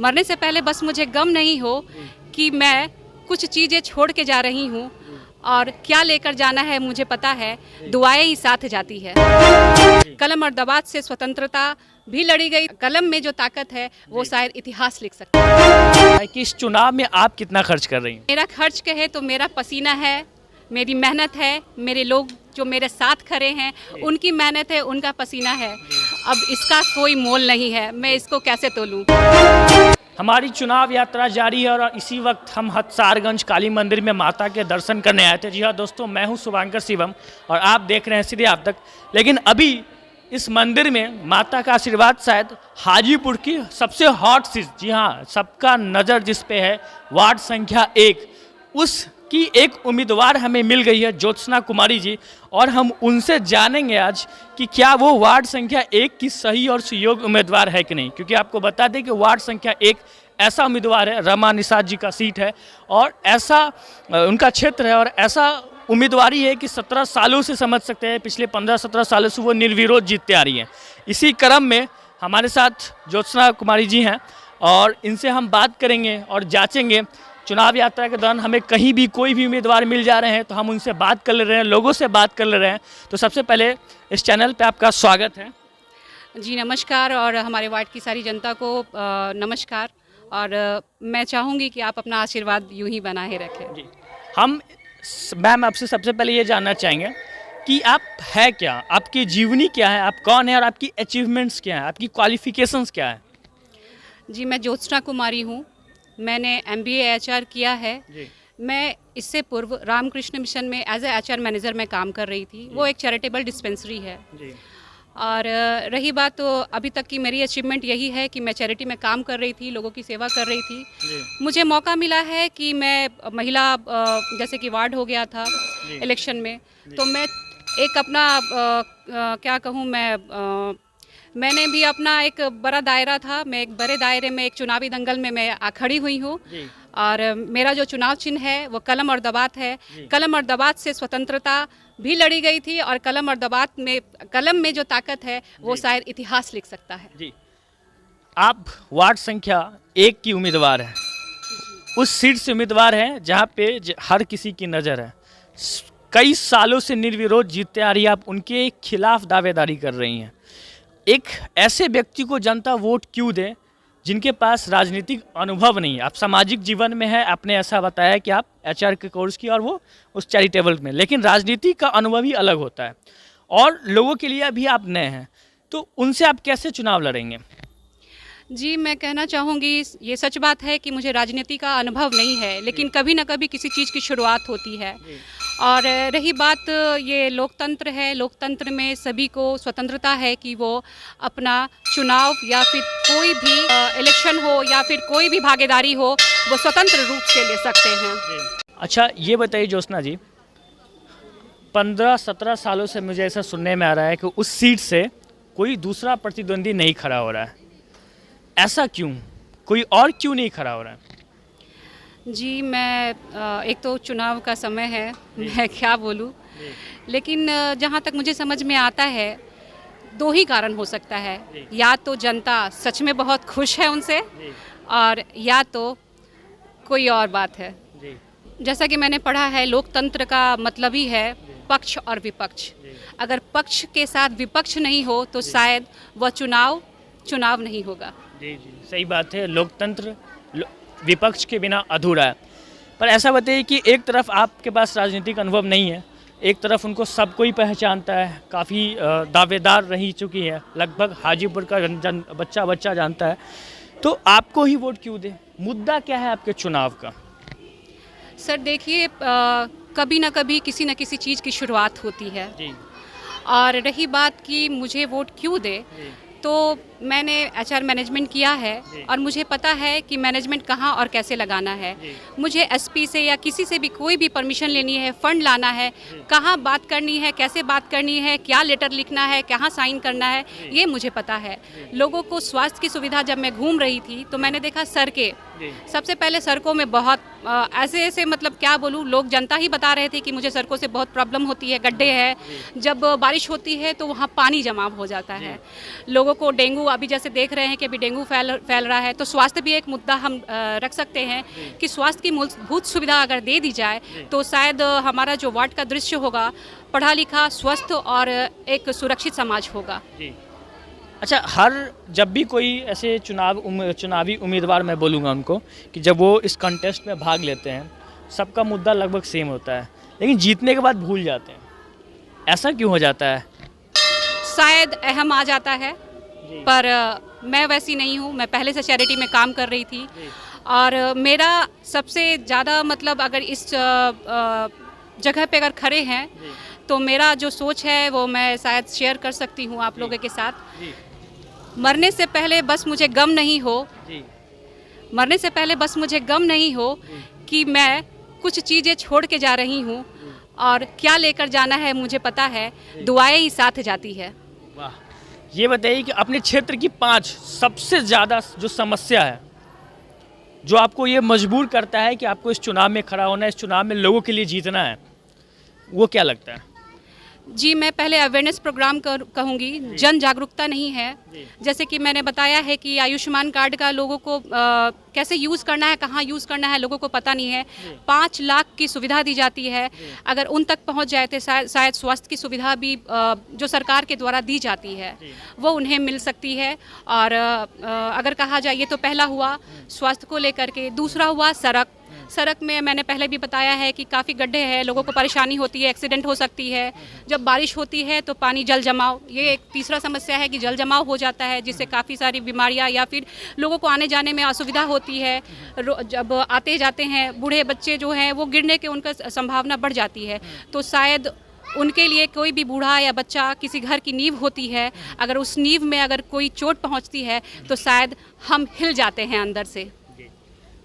मरने से पहले बस मुझे गम नहीं हो कि मैं कुछ चीज़ें छोड़ के जा रही हूँ और क्या लेकर जाना है मुझे पता है, दुआएं ही साथ जाती है। कलम और दबात से स्वतंत्रता भी लड़ी गई, कलम में जो ताकत है वो शायद इतिहास लिख सकता है। कि इस चुनाव में आप कितना खर्च कर रही हैं? मेरा खर्च कहे तो मेरा पसीना है, मेरी मेहनत है, मेरे लोग जो मेरे साथ खड़े हैं उनकी मेहनत है, उनका पसीना है। अब इसका कोई मोल नहीं है, मैं इसको कैसे तोलूं? हमारी चुनाव यात्रा जारी है और इसी वक्त हम हथसारगंज काली मंदिर में माता के दर्शन करने आए थे। जी हाँ दोस्तों, मैं हूँ शुभांकर शिवम और आप देख रहे हैं सीधे आप तक। लेकिन अभी इस मंदिर में माता का आशीर्वाद शायद हाजीपुर की सबसे हॉट सीट, जी हाँ सबका नज़र जिस पे है, वार्ड संख्या 1, उसकी एक उम्मीदवार हमें मिल गई है, ज्योत्सना कुमारी जी। और हम उनसे जानेंगे आज कि क्या वो वार्ड संख्या 1 की सही और सुयोग्य उम्मीदवार है कि नहीं। क्योंकि आपको बता दें कि वार्ड संख्या 1 ऐसा उम्मीदवार है, रमा निषाद जी का सीट है और ऐसा उनका क्षेत्र है और ऐसा उम्मीदवारी है कि 17 सालों से समझ सकते हैं, पिछले 15-17 सालों से वो निर्विरोध जीतते आ रही हैं। इसी क्रम में हमारे साथ ज्योत्सना कुमारी जी हैं और इनसे हम बात करेंगे और जांचेंगे। चुनाव यात्रा के दौरान हमें कहीं भी कोई भी उम्मीदवार मिल जा रहे हैं तो हम उनसे बात कर ले रहे हैं, लोगों से बात कर ले रहे हैं। तो सबसे पहले इस चैनल पे आपका स्वागत है। जी नमस्कार, और हमारे वार्ड की सारी जनता को नमस्कार। और मैं चाहूँगी कि आप अपना आशीर्वाद यूं ही बनाए रखें। जी, हम मैम आपसे सबसे पहले ये जानना चाहेंगे कि आप है क्या, आपकी जीवनी क्या है, आप कौन है और आपकी अचीवमेंट्स क्या है, आपकी क्वालिफिकेशंस क्या है? जी मैं ज्योत्सना कुमारी हूँ, मैंने MBA HR किया है। मैं इससे पूर्व रामकृष्ण मिशन में एज ए HR मैनेजर में काम कर रही थी। वो एक चैरिटेबल डिस्पेंसरी है। और रही बात तो अभी तक की मेरी अचीवमेंट यही है कि मैं चैरिटी में काम कर रही थी, लोगों की सेवा कर रही थी। मुझे मौका मिला है कि मैं महिला जैसे कि वार्ड हो गया था इलेक्शन में, तो मैं एक अपना क्या कहूँ मैंने भी अपना एक बड़ा दायरा था, मैं एक बड़े दायरे में एक चुनावी दंगल में मैं खड़ी हुई हूँ। और मेरा जो चुनाव चिन्ह है वो कलम और दबात है। कलम और दबात से स्वतंत्रता भी लड़ी गई थी और कलम और दबात में, कलम में जो ताकत है वो शायद इतिहास लिख सकता है। जी, आप वार्ड संख्या 1 की उम्मीदवार हैं, उस सीट से उम्मीदवार हैं जहाँ पे हर किसी की नज़र है, कई सालों से निर्विरोध जीतते आ रही है, आप उनके खिलाफ दावेदारी कर रही हैं। एक ऐसे व्यक्ति को जनता वोट क्यों दे जिनके पास राजनीतिक अनुभव नहीं है? आप सामाजिक जीवन में है, आपने ऐसा बताया कि आप HR के कोर्स की और वो उस चैरिटेबल में, लेकिन राजनीति का अनुभव ही अलग होता है और लोगों के लिए अभी आप नए हैं, तो उनसे आप कैसे चुनाव लड़ेंगे? जी मैं कहना चाहूँगी, ये सच बात है कि मुझे राजनीति का अनुभव नहीं है, लेकिन कभी ना कभी किसी चीज़ की शुरुआत होती है। और रही बात ये लोकतंत्र है, लोकतंत्र में सभी को स्वतंत्रता है कि वो अपना चुनाव या फिर कोई भी इलेक्शन हो या फिर कोई भी भागीदारी हो वो स्वतंत्र रूप से ले सकते हैं। अच्छा ये बताइए ज्योत्सना जी, 15-17 सालों से मुझे ऐसा सुनने में आ रहा है कि उस सीट से कोई दूसरा प्रतिद्वंदी नहीं खड़ा हो रहा है, ऐसा क्यों? कोई और क्यों नहीं खड़ा हो रहा है? जी मैं एक तो चुनाव का समय है, मैं क्या बोलूं, लेकिन जहां तक मुझे समझ में आता है 2 ही कारण हो सकता है। या तो जनता सच में बहुत खुश है उनसे और या तो कोई और बात है। जैसा कि मैंने पढ़ा है, लोकतंत्र का मतलब ही है पक्ष और विपक्ष। अगर पक्ष के साथ विपक्ष नहीं हो तो शायद वह चुनाव नहीं होगा। जी, सही बात है, लोकतंत्र विपक्ष के बिना अधूरा है। पर ऐसा बताइए कि एक तरफ आपके पास राजनीतिक अनुभव नहीं है, एक तरफ उनको सब कोई पहचानता है, काफ़ी दावेदार रही चुकी है, लगभग हाजीपुर का बच्चा जानता है, तो आपको ही वोट क्यों दे? मुद्दा क्या है आपके चुनाव का? सर देखिए, कभी ना कभी किसी न किसी चीज़ की शुरुआत होती है। और रही बात कि मुझे वोट क्यों दे, तो मैंने HR मैनेजमेंट किया है और मुझे पता है कि मैनेजमेंट कहाँ और कैसे लगाना है। मुझे SP से या किसी से भी कोई भी परमिशन लेनी है, फंड लाना है, कहाँ बात करनी है, कैसे बात करनी है, क्या लेटर लिखना है, कहाँ साइन करना है, ये मुझे पता है। लोगों को स्वास्थ्य की सुविधा जब मैं घूम रही थी तो मैंने देखा सड़कें, सबसे पहले सड़कों में बहुत ऐसे मतलब क्या बोलूँ, लोग जनता ही बता रहे थे कि मुझे सड़कों से बहुत प्रॉब्लम होती है, गड्ढे हैं, जब बारिश होती है तो वहाँ पानी जमा हो जाता है, लोगों को डेंगू अभी जैसे देख रहे हैं कि अभी डेंगू फैल रहा है, तो स्वास्थ्य भी एक मुद्दा हम रख सकते हैं कि स्वास्थ्य की मूलभूत सुविधा अगर दे दी जाए तो शायद हमारा जो वार्ड का दृश्य होगा पढ़ा लिखा, स्वस्थ और एक सुरक्षित समाज होगा। अच्छा, जब भी कोई ऐसे चुनावी उम्मीदवार, मैं बोलूँगा उनको, कि जब वो इस कंटेस्ट में भाग लेते हैं सबका मुद्दा लगभग सेम होता है, लेकिन जीतने के बाद भूल जाते हैं, ऐसा क्यों हो जाता है? शायद अहम आ जाता है, पर मैं वैसी नहीं हूँ। मैं पहले से चैरिटी में काम कर रही थी और मेरा सबसे ज़्यादा मतलब अगर इस जगह पे अगर खड़े हैं तो मेरा जो सोच है वो मैं शायद शेयर कर सकती हूँ आप लोगों के साथ। मरने से पहले बस मुझे गम नहीं हो, मरने से पहले बस मुझे गम नहीं हो कि मैं कुछ चीज़ें छोड़ के जा रही हूँ और क्या लेकर जाना है मुझे पता है, दुआएं ही साथ जाती है। वाह, ये बताइए कि अपने क्षेत्र की 5 सबसे ज़्यादा जो समस्या है, जो आपको ये मजबूर करता है कि आपको इस चुनाव में खड़ा होना है, इस चुनाव में लोगों के लिए जीतना है, वो क्या लगता है? जी, मैं पहले अवेयरनेस प्रोग्राम कहूँगी, जन जागरूकता नहीं है। जैसे कि मैंने बताया है कि आयुष्मान कार्ड का लोगों को कैसे यूज़ करना है, कहाँ यूज़ करना है, लोगों को पता नहीं है। 5 लाख की सुविधा दी जाती है, अगर उन तक पहुँच जाए तो शायद स्वास्थ्य की सुविधा भी जो सरकार के द्वारा दी जाती है वो उन्हें मिल सकती है। और अगर कहा जाए, ये तो पहला हुआ स्वास्थ्य को लेकर के। दूसरा हुआ सड़क में मैंने पहले भी बताया है कि काफ़ी गड्ढे हैं, लोगों को परेशानी होती है, एक्सीडेंट हो सकती है। जब बारिश होती है तो पानी जल जमाव, ये एक तीसरा समस्या है कि जल जमाव हो जाता है, जिससे काफ़ी सारी बीमारियां या फिर लोगों को आने जाने में असुविधा होती है। जब आते जाते हैं बूढ़े बच्चे जो हैं वो गिरने के उनका संभावना बढ़ जाती है। तो शायद उनके लिए कोई भी बूढ़ा या बच्चा, किसी घर की नींव होती है, अगर उस नींव में अगर कोई चोट पहुँचती है तो शायद हम हिल जाते हैं अंदर से।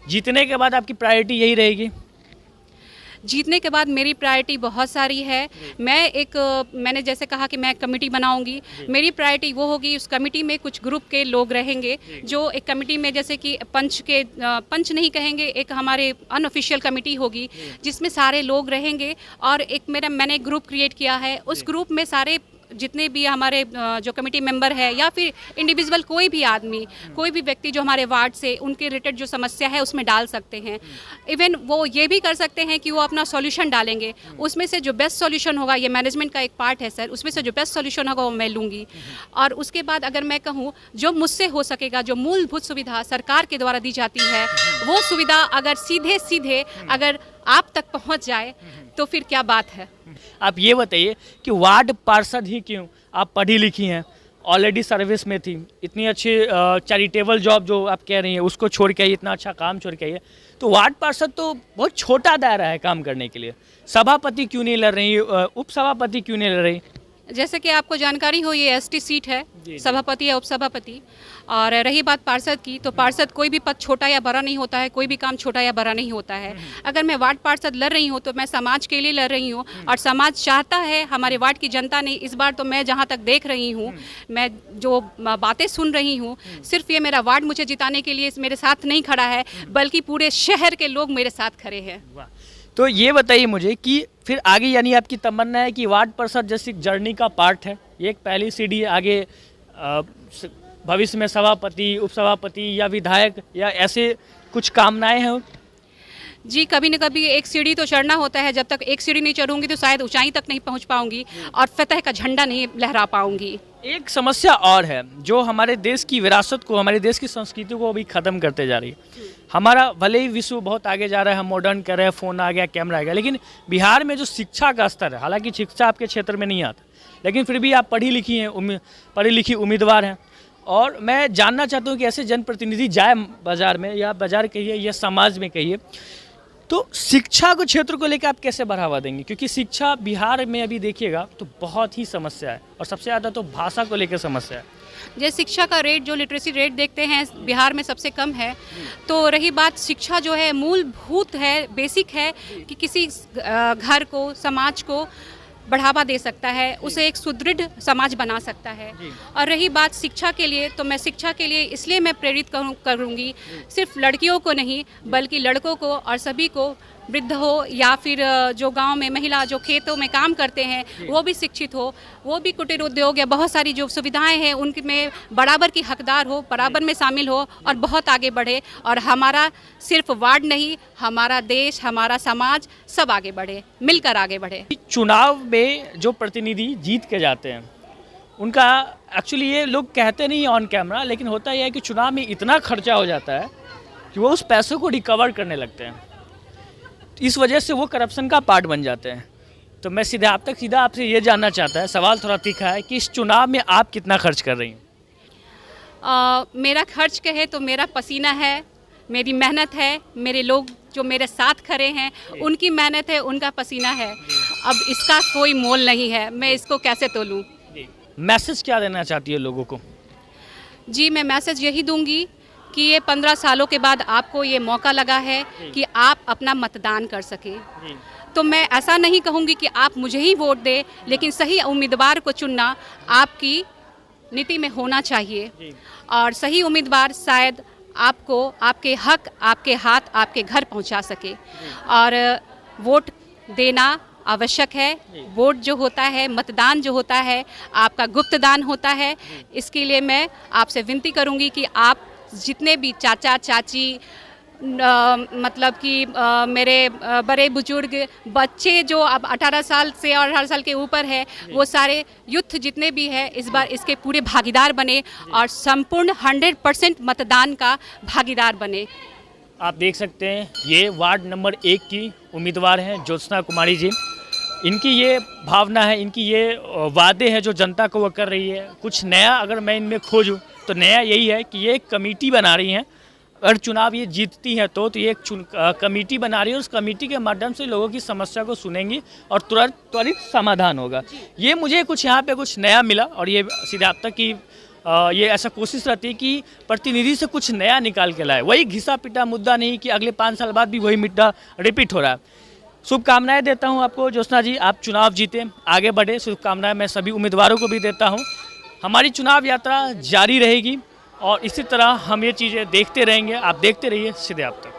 जीतने के बाद आपकी प्रायोरिटी यही रहेगी? जीतने के बाद मेरी प्रायोरिटी बहुत सारी है। मैंने जैसे कहा कि मैं कमेटी बनाऊंगी, मेरी प्रायोरिटी वो होगी, उस कमेटी में कुछ ग्रुप के लोग रहेंगे जो एक कमेटी में, जैसे कि पंच नहीं कहेंगे, एक हमारे अनऑफिशियल कमेटी होगी जिसमें सारे लोग रहेंगे। और मैंने एक ग्रुप क्रिएट किया है, उस ग्रुप में सारे जितने भी हमारे जो कमेटी मेंबर है या फिर इंडिविजुअल कोई भी आदमी, कोई भी व्यक्ति जो हमारे वार्ड से उनके रिलेटेड जो समस्या है उसमें डाल सकते हैं। इवन वो ये भी कर सकते हैं कि वो अपना सॉल्यूशन डालेंगे, उसमें से जो बेस्ट सॉल्यूशन होगा, ये मैनेजमेंट का एक पार्ट है सर, उसमें से जो बेस्ट सॉल्यूशन होगा वो मैं लूँगी। और उसके बाद अगर मैं कहूँ, जो मुझसे हो सकेगा, जो मूलभूत सुविधा सरकार के द्वारा दी जाती है वो सुविधा अगर सीधे अगर आप तक पहुंच जाए तो फिर क्या बात है। आप ये बताइए कि वार्ड पार्षद ही क्यों? आप पढ़ी लिखी हैं, ऑलरेडी सर्विस में थी, इतनी अच्छी चैरिटेबल जॉब जो आप कह रही हैं उसको छोड़ के आइए, इतना अच्छा काम छोड़ के आइए, तो वार्ड पार्षद तो बहुत छोटा दायरा है काम करने के लिए। सभापति क्यों नहीं लड़ रही, उप सभापति क्यों नहीं लड़ रही? जैसे कि आपको जानकारी हो, ये एसटी सीट है, सभापति या उपसभापति। और रही बात पार्षद की, तो पार्षद कोई भी पद छोटा या बड़ा नहीं होता है, कोई भी काम छोटा या बड़ा नहीं होता है। अगर मैं वार्ड पार्षद लड़ रही हूँ तो मैं समाज के लिए लड़ रही हूँ, और समाज चाहता है, हमारे वार्ड की जनता ने इस बार, तो मैं जहाँ तक देख रही हूँ, मैं जो बातें सुन रही हूँ, सिर्फ ये मेरा वार्ड मुझे जिताने के लिए मेरे साथ नहीं खड़ा है, बल्कि पूरे शहर के लोग मेरे साथ खड़े हैं। तो ये बताइए मुझे कि फिर आगे, यानी आपकी तमन्ना है कि वार्ड पार्षद जैसी जर्नी का पार्ट है, ये एक पहली सीढ़ी है, आगे भविष्य में सभापति, उपसभापति या विधायक या ऐसे कुछ कामनाएं हैं? जी, कभी न कभी एक सीढ़ी तो चढ़ना होता है, जब तक एक सीढ़ी नहीं चढ़ूंगी तो शायद ऊंचाई तक नहीं पहुंच पाऊंगी और फतह का झंडा नहीं लहरा पाऊंगी। एक समस्या और है जो हमारे देश की विरासत को, हमारे देश की संस्कृति को अभी ख़त्म करते जा रही है। हमारा भले ही विश्व बहुत आगे जा रहा है, हम मॉडर्न कर रहे हैं, फ़ोन आ गया, कैमरा आ गया, लेकिन बिहार में जो शिक्षा का स्तर है, हालांकि शिक्षा आपके क्षेत्र में नहीं आता, लेकिन फिर भी आप पढ़ी लिखी उम्मीदवार हैं, और मैं जानना चाहता हूँ कि ऐसे जनप्रतिनिधि जाए बाज़ार में, या बाज़ार कहिए या समाज में कहिए, तो शिक्षा को क्षेत्र को लेकर आप कैसे बढ़ावा देंगे? क्योंकि शिक्षा बिहार में अभी देखिएगा तो बहुत ही समस्या है, और सबसे ज़्यादा तो भाषा को लेकर समस्या है। जैसे शिक्षा का रेट, जो लिटरेसी रेट देखते हैं बिहार में सबसे कम है। तो रही बात, शिक्षा जो है मूलभूत है, बेसिक है कि किसी घर को, समाज को बढ़ावा दे सकता है, उसे एक सुदृढ़ समाज बना सकता है। और रही बात शिक्षा के लिए, तो मैं शिक्षा के लिए इसलिए मैं प्रेरित करूंगी, सिर्फ लड़कियों को नहीं बल्कि लड़कों को और सभी को वृद्ध हो या फिर जो गांव में महिला जो खेतों में काम करते हैं वो भी शिक्षित हो, वो भी कुटीर उद्योग या बहुत सारी जो सुविधाएं हैं उनमें बराबर की हकदार हो, बराबर में शामिल हो और बहुत आगे बढ़े। और हमारा सिर्फ वार्ड नहीं, हमारा देश, हमारा समाज सब आगे बढ़े, मिलकर आगे बढ़े। चुनाव में जो प्रतिनिधि जीत के जाते हैं उनका एक्चुअली ये लोग कहते नहीं ऑन कैमरा, लेकिन होता यह है कि चुनाव में इतना खर्चा हो जाता है कि वो उस पैसों को रिकवर करने लगते हैं। इस वजह से वो करप्शन का पार्ट बन जाते हैं। तो मैं सीधा आपसे ये जानना चाहता है, सवाल थोड़ा तीखा है, कि इस चुनाव में आप कितना खर्च कर रही हैं? मेरा खर्च कहे तो मेरा पसीना है, मेरी मेहनत है, मेरे लोग जो मेरे साथ खड़े हैं उनकी मेहनत है, उनका पसीना है। अब इसका कोई मोल नहीं है, मैं इसको कैसे तोलूं? मैसेज क्या देना चाहती है लोगों को? जी, मैं मैसेज यही दूंगी कि ये 15 सालों के बाद आपको ये मौका लगा है कि आप अपना मतदान कर सके। तो मैं ऐसा नहीं कहूँगी कि आप मुझे ही वोट दें, लेकिन सही उम्मीदवार को चुनना आपकी नीति में होना चाहिए। और सही उम्मीदवार शायद आपको आपके हक, आपके हाथ, आपके घर पहुँचा सके। और वोट देना आवश्यक है। वोट जो होता है, मतदान जो होता है, आपका गुप्त दान होता है। इसके लिए मैं आपसे विनती करूँगी कि आप जितने भी चाचा चाची, मतलब कि मेरे बड़े बुजुर्ग, बच्चे जो अब 18 साल से और 18 साल के ऊपर है, वो सारे यूथ जितने भी है इस बार इसके पूरे भागीदार बने और संपूर्ण 100% मतदान का भागीदार बने। आप देख सकते हैं ये वार्ड नंबर 1 की उम्मीदवार हैं ज्योत्सना कुमारी जी। इनकी ये भावना है, इनकी ये वादे हैं जो जनता को वो कर रही है। कुछ नया अगर मैं इनमें खोजूं तो नया यही है कि ये एक कमेटी बना रही हैं। अगर चुनाव ये जीतती हैं तो ये एक कमेटी बना रही है। उस कमेटी के माध्यम से लोगों की समस्या को सुनेंगी और तुरंत त्वरित समाधान होगा। ये मुझे कुछ यहाँ पे कुछ नया मिला। और ये सीधे आप तक की ये ऐसा कोशिश रहती है कि प्रतिनिधि से कुछ नया निकाल के लाए, वही घिसा पिटा मुद्दा नहीं कि अगले 5 साल बाद भी वही मुद्दा रिपीट हो रहा है। शुभकामनाएं देता हूं आपको ज्योत्सना जी, आप चुनाव जीते, आगे बढ़े। शुभकामनाएं मैं सभी उम्मीदवारों को भी देता हूं। हमारी चुनाव यात्रा जारी रहेगी और इसी तरह हम ये चीज़ें देखते रहेंगे। आप देखते रहिए सीधे आप तक।